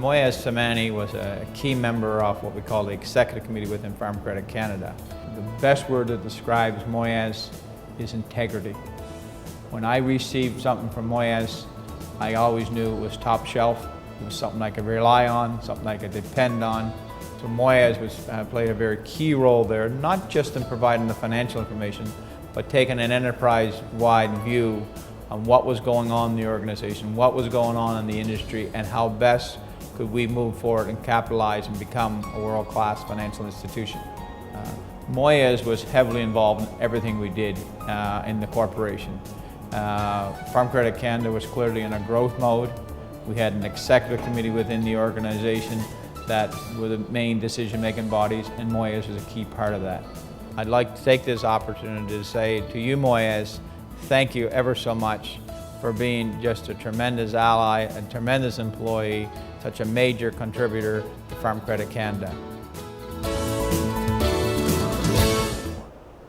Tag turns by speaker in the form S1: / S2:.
S1: Moyes Samani was a key member of what we call the Executive Committee within Farm Credit Canada. The best word that describes Moyes is integrity. When I received something from Moyes, I always knew it was top shelf. It was something I could rely on, something I could depend on. So Moyes played a very key role there, not just in providing the financial information, but taking an enterprise-wide view on what was going on in the organization, what was going on in the industry, and how best could we move forward and capitalize and become a world-class financial institution. Moyes was heavily involved in everything we did in the corporation. Farm Credit Canada was clearly in a growth mode. We had an executive committee within the organization that were the main decision-making bodies, and Moyes was a key part of that. I'd like to take this opportunity to say to you, Moyes, thank you ever so much for being just a tremendous ally, a tremendous employee, such a major contributor to Farm Credit Canada.